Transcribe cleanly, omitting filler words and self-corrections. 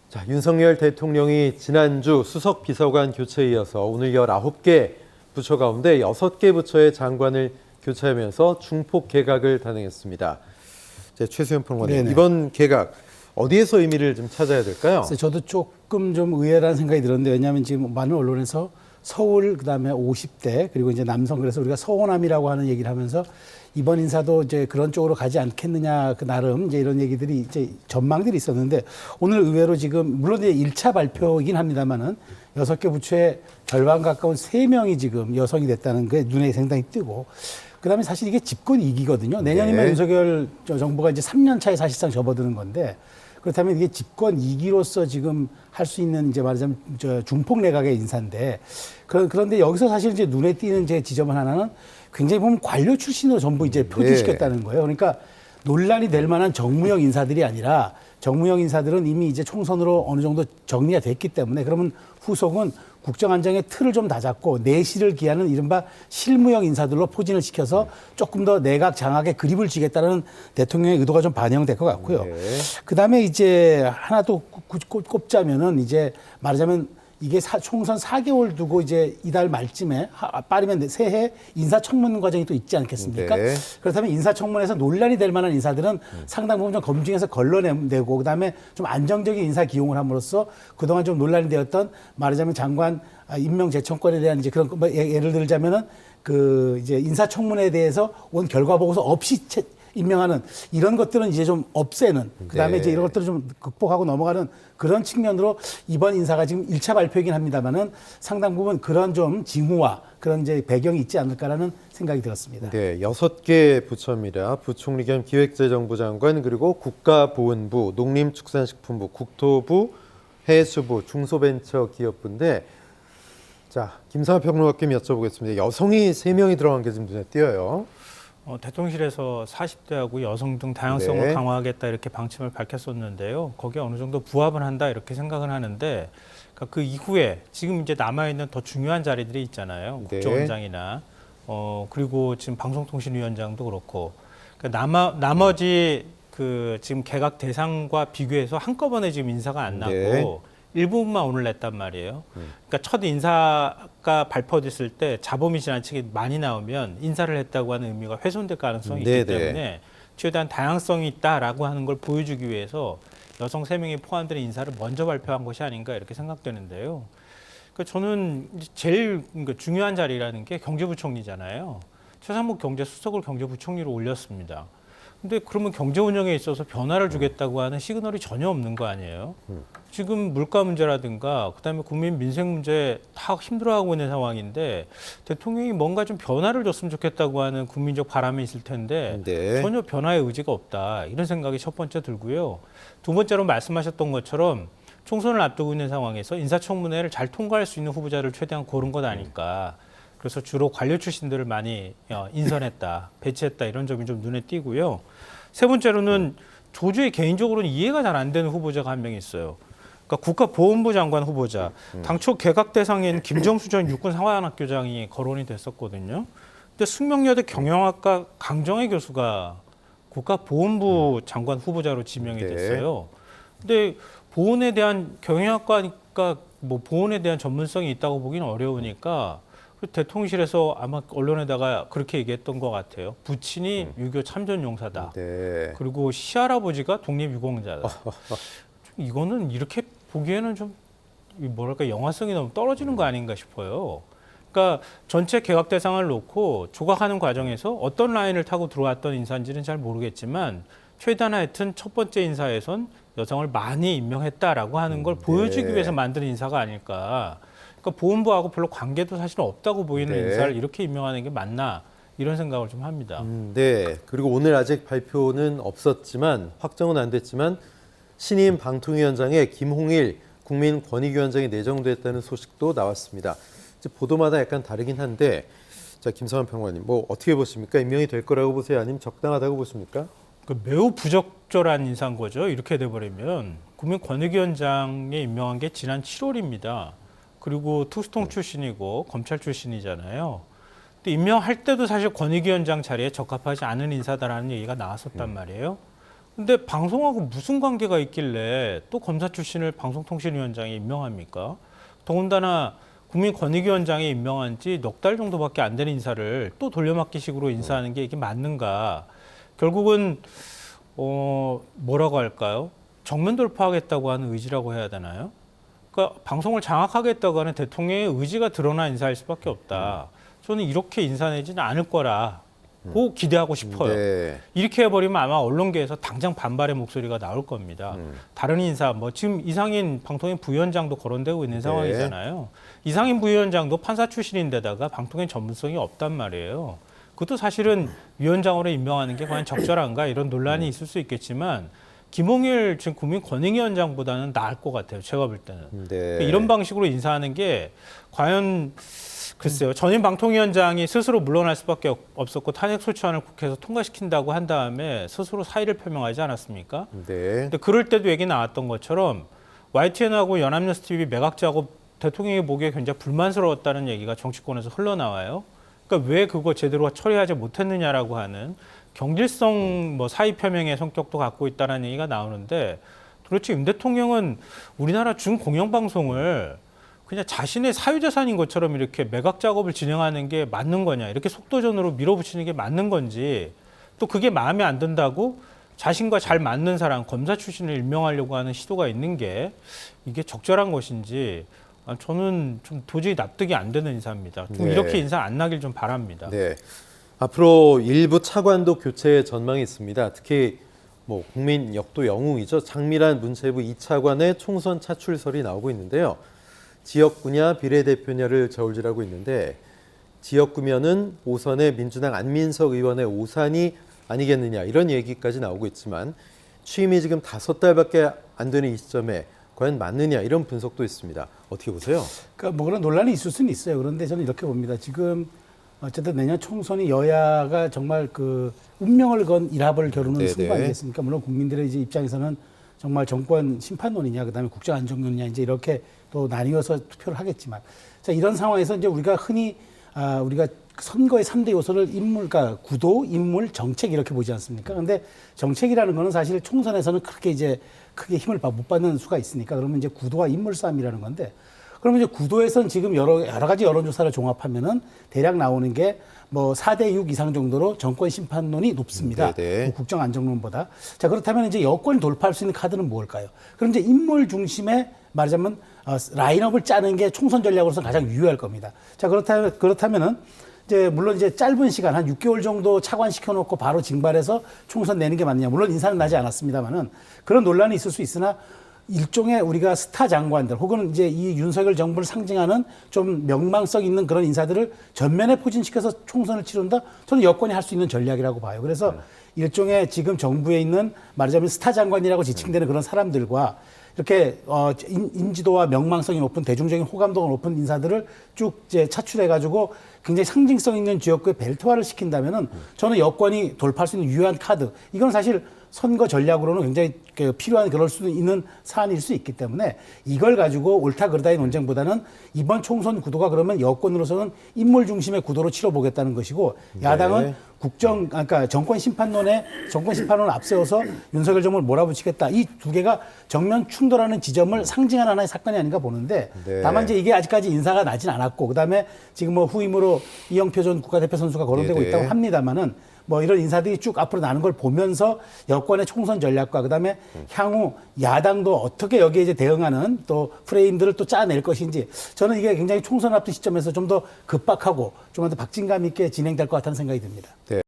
자, 윤석열 대통령이 지난주 수석 비서관 교체에 이어서 오늘 19개 부처 가운데 6개 부처의 장관을 교체하면서 중폭 개각을 단행했습니다. 최수연 평론가님, 네네. 이번 개각 어디에서 의미를 좀 찾아야 될까요? 그래서 저도 조금 좀 의외라는 생각이 들었는데, 왜냐하면 지금 많은 언론에서 서울 그다음에 50대 그리고 이제 남성, 그래서 우리가 서호남이라고 하는 얘기를 하면서 이번 인사도 이제 그런 쪽으로 가지 않겠느냐, 그 나름 이제 이런 얘기들이 이제 전망들이 있었는데, 오늘 의외로 지금 물론 이제 1차 발표이긴 합니다만은 6개 부처의 절반 가까운 3명이 지금 여성이 됐다는 게 눈에 상당히 띄고, 그다음에 사실 이게 집권 2기거든요. 내년이면 네. 윤석열 정부가 이제 3년 차에 사실상 접어드는 건데, 그렇다면 이게 집권 2기로서 지금 할 수 있는 이제 말하자면 중폭 내각의 인사인데, 그런데 여기서 사실 이제 눈에 띄는 제 지점 하나는 굉장히 보면 관료 출신으로 전부 이제 표출시켰다는 거예요. 그러니까 논란이 될 만한 정무형 인사들이 아니라, 정무형 인사들은 이미 이제 총선으로 어느 정도 정리가 됐기 때문에, 그러면 후속은 국정안정의 틀을 좀 다잡고 내실을 기하는 이른바 실무형 인사들로 포진을 시켜서 조금 더 내각 장악에 그립을 쥐겠다는 대통령의 의도가 좀 반영될 것 같고요. 네. 그다음에 이제 하나 더 꼽자면은, 이제 말하자면 이게 총선 4개월 두고 이제 이달 말쯤에 빠르면 새해 인사청문 과정이 또 있지 않겠습니까? 네. 그렇다면 인사청문회에서 논란이 될 만한 인사들은 상당 부분 좀 검증해서 걸러내고, 그다음에 좀 안정적인 인사 기용을 함으로써 그동안 좀 논란이 되었던, 말하자면 장관 임명 제청권에 대한 이제 그런 예를 들자면은 그 이제 인사청문회에 대해서 온 결과 보고서 없이 임명하는 이런 것들은 이제 좀 없애는, 그다음에 네. 이제 이런 것들을 좀 극복하고 넘어가는 그런 측면으로 이번 인사가 지금 1차 발표이긴 합니다만은 상당 부분 그런 좀 징후와 그런 이제 배경이 있지 않을까라는 생각이 들었습니다. 네, 6개 부처입니다. 부총리 겸 기획재정부 장관, 그리고 국가보훈부, 농림축산식품부, 국토부, 해수부, 중소벤처기업부인데, 자, 김상화 평론가께 여쭤보겠습니다. 여성이 3명이 들어간 게 좀 눈에 띄어요. 대통령실에서 40대하고 여성 등 다양성을 네. 강화하겠다 이렇게 방침을 밝혔었는데요. 거기에 어느 정도 부합을 한다 이렇게 생각은 하는데, 그러니까 그 이후에 지금 이제 남아있는 더 중요한 자리들이 있잖아요. 네. 국정원장이나 그리고 지금 방송통신위원장도 그렇고, 그러니까 나머지 그 지금 개각 대상과 비교해서 한꺼번에 지금 인사가 안 나고 네. 일부분만 오늘 냈단 말이에요. 그러니까 첫 인사가 발표됐을 때 자범이 지나치게 많이 나오면 인사를 했다고 하는 의미가 훼손될 가능성이 있기 때문에 최대한 다양성이 있다라고 하는 걸 보여주기 위해서 여성 3명이 포함된 인사를 먼저 발표한 것이 아닌가 이렇게 생각되는데요. 그러니까 저는 제일 중요한 자리라는 게 경제부총리잖아요. 최상목 경제수석을 경제부총리로 올렸습니다. 근데 그러면 경제 운영에 있어서 변화를 주겠다고 하는 시그널이 전혀 없는 거 아니에요? 지금 물가 문제라든가 그다음에 국민 민생 문제 다 힘들어하고 있는 상황인데, 대통령이 뭔가 좀 변화를 줬으면 좋겠다고 하는 국민적 바람이 있을 텐데 네. 전혀 변화의 의지가 없다, 이런 생각이 첫 번째 들고요. 두 번째로 말씀하셨던 것처럼 총선을 앞두고 있는 상황에서 인사청문회를 잘 통과할 수 있는 후보자를 최대한 고른 것 아닐까. 그래서 주로 관료 출신들을 많이 인선했다, 배치했다, 이런 점이 좀 눈에 띄고요. 세 번째로는 도저히 개인적으로는 이해가 잘 안 되는 후보자가 한 명 있어요. 그러니까 국가보훈부 장관 후보자. 당초 개각 대상인 김정수 전 육군 상황학교장이 거론이 됐었거든요. 근데 숙명여대 경영학과 강정혜 교수가 국가보훈부 장관 후보자로 지명이 됐어요. 근데 보훈에 대한 경영학과니까 뭐 보훈에 대한 전문성이 있다고 보기는 어려우니까 대통령실에서 아마 언론에다가 그렇게 얘기했던 것 같아요. 부친이 6.25 참전용사다. 네. 그리고 시할아버지가 독립유공자다. 이거는 이렇게 보기에는 좀 뭐랄까 영화성이 너무 떨어지는 거 아닌가 싶어요. 그러니까 전체 개각 대상을 놓고 조각하는 과정에서 어떤 라인을 타고 들어왔던 인사인지는 잘 모르겠지만, 최대한 하여튼 첫 번째 인사에선 여성을 많이 임명했다라고 하는 걸 보여주기 위해서 만든 인사가 아닐까. 그러니까 보훈부하고 별로 관계도 사실은 없다고 보이는 인사를 이렇게 임명하는 게 맞나, 이런 생각을 좀 합니다. 네. 그리고 오늘 아직 발표는 없었지만, 확정은 안 됐지만, 신임 방통위원장에 김홍일 국민권익위원장이 내정됐다는 소식도 나왔습니다. 이제 보도마다 약간 다르긴 한데, 자, 김상환 평론가님, 뭐 어떻게 보십니까? 임명이 될 거라고 보세요? 아니면 적당하다고 보십니까? 매우 부적절한 인사인 거죠. 이렇게 돼버리면. 국민권익위원장에 임명한 게 지난 7월입니다. 그리고 투스통 출신이고 검찰 출신이잖아요. 근데 임명할 때도 사실 권익위원장 자리에 적합하지 않은 인사다라는 얘기가 나왔었단 말이에요. 근데 방송하고 무슨 관계가 있길래 또 검사 출신을 방송통신위원장에 임명합니까? 더군다나 국민권익위원장에 임명한 지 넉 달 정도밖에 안 되는 인사를 또 돌려막기식으로 인사하는 게 이게 맞는가? 결국은 뭐라고 할까요? 정면 돌파하겠다고 하는 의지라고 해야 되나요? 그러니까 방송을 장악하겠다고 하는 대통령의 의지가 드러난 인사일 수밖에 없다. 저는 이렇게 인사내지는 않을 거라고 기대하고 싶어요. 네. 이렇게 해버리면 아마 언론계에서 당장 반발의 목소리가 나올 겁니다. 다른 인사, 뭐 지금 이상인 방통위 부위원장도 거론되고 있는 상황이잖아요. 이상인 부위원장도 판사 출신인데다가 방통위 전문성이 없단 말이에요. 그것도 사실은 위원장으로 임명하는 게 과연 적절한가 이런 논란이 있을 수 있겠지만 김홍일 지금 국민권익위원장보다는 나을 것 같아요. 제가 볼 때는. 네. 이런 방식으로 인사하는 게 과연 글쎄요. 전임 방통위원장이 스스로 물러날 수밖에 없었고 탄핵 소추안을 국회에서 통과시킨다고 한 다음에 스스로 사의를 표명하지 않았습니까? 네. 근데 그럴 때도 얘기 나왔던 것처럼 YTN하고 연합뉴스 TV 매각 작업 대통령이 보기에 굉장히 불만스러웠다는 얘기가 정치권에서 흘러나와요. 그러니까 왜 그거 제대로 처리하지 못했느냐라고 하는 경질성 뭐 사의 표명의 성격도 갖고 있다는 얘기가 나오는데 도대체 임 대통령은 우리나라 중공영방송을 그냥 자신의 사유재산인 것처럼 이렇게 매각 작업을 진행하는 게 맞는 거냐, 이렇게 속도전으로 밀어붙이는 게 맞는 건지, 또 그게 마음에 안 든다고 자신과 잘 맞는 사람, 검사 출신을 임명하려고 하는 시도가 있는 게 이게 적절한 것인지 저는 좀 도저히 납득이 안 되는 인사입니다. 좀 네. 이렇게 인사 안 나길 좀 바랍니다. 네. 앞으로 일부 차관도 교체 전망이 있습니다. 특히 뭐 국민 역도 영웅이죠. 장미란 문체부 2차관의 총선 차출설이 나오고 있는데요. 지역구냐 비례대표냐를 저울질하고 있는데 지역구면은 5선의 민주당 안민석 의원의 오산이 아니겠느냐 이런 얘기까지 나오고 있지만 취임이 지금 5달밖에 안 되는 이 시점에 과연 맞느냐 이런 분석도 있습니다. 어떻게 보세요? 그러니까 뭐 그런 논란이 있을 수는 있어요. 그런데 저는 이렇게 봅니다. 지금 어쨌든 내년 총선이 여야가 정말 그 운명을 건 일합을 겨루는 네네. 승부 아니겠습니까? 물론 국민들의 이제 입장에서는 정말 정권 심판론이냐, 그다음에 국정 안정론이냐 이제 이렇게 또 나뉘어서 투표를 하겠지만, 자 이런 상황에서 이제 우리가 흔히 우리가 선거의 3대 요소를 인물, 그러니까 구도, 인물, 정책 이렇게 보지 않습니까? 그런데 정책이라는 거는 사실 총선에서는 그렇게 이제 크게 힘을 못 받는 수가 있으니까 그러면 이제 구도와 인물 싸움이라는 건데, 그러면 이제 구도에선 지금 여러 가지 여론조사를 종합하면은 대략 나오는 게 뭐 4대 6 이상 정도로 정권 심판론이 높습니다. 뭐 국정 안정론보다. 자, 그렇다면 이제 여권 돌파할 수 있는 카드는 무엇일까요? 그럼 이제 인물 중심의 말하자면 라인업을 짜는 게 총선 전략으로서 가장 유효할 겁니다. 자, 그렇다면은 이제 물론 이제 짧은 시간 한 6개월 정도 차관시켜 놓고 바로 징발해서 총선 내는 게 맞느냐. 물론 인사는 나지 않았습니다만은 그런 논란이 있을 수 있으나 일종의 우리가 스타 장관들 혹은 이제 이 윤석열 정부를 상징하는 좀 명망성 있는 그런 인사들을 전면에 포진시켜서 총선을 치른다? 저는 여권이 할 수 있는 전략이라고 봐요. 그래서 일종의 지금 정부에 있는 말하자면 스타 장관이라고 지칭되는 그런 사람들과 이렇게 인지도와 명망성이 높은 대중적인 호감도가 높은 인사들을 쭉 이제 차출해가지고 굉장히 상징성 있는 지역구에 벨트화를 시킨다면은 저는 여권이 돌파할 수 있는 유효한 카드. 이건 사실 선거 전략으로는 굉장히 필요한 그럴 수 있는 사안일 수 있기 때문에 이걸 가지고 옳다 그르다의 논쟁보다는 이번 총선 구도가 그러면 여권으로서는 인물 중심의 구도로 치러보겠다는 것이고 야당은 그러니까 정권 심판론을 앞세워서 윤석열 정부를 몰아붙이겠다. 이 두 개가 정면 충돌하는 지점을 상징하는 하나의 사건이 아닌가 보는데 다만 이제 이게 아직까지 인사가 나진 않았고 그다음에 지금 뭐 후임으로 이영표 전 국가대표 선수가 거론되고 있다고 합니다만은 뭐 이런 인사들이 쭉 앞으로 나는 걸 보면서 여권의 총선 전략과 그다음에 향후 야당도 어떻게 여기에 이제 대응하는 또 프레임들을 또 짜낼 것인지 저는 이게 굉장히 총선 앞둔 시점에서 좀 더 급박하고 좀 더 박진감 있게 진행될 것 같다는 생각이 듭니다. 네.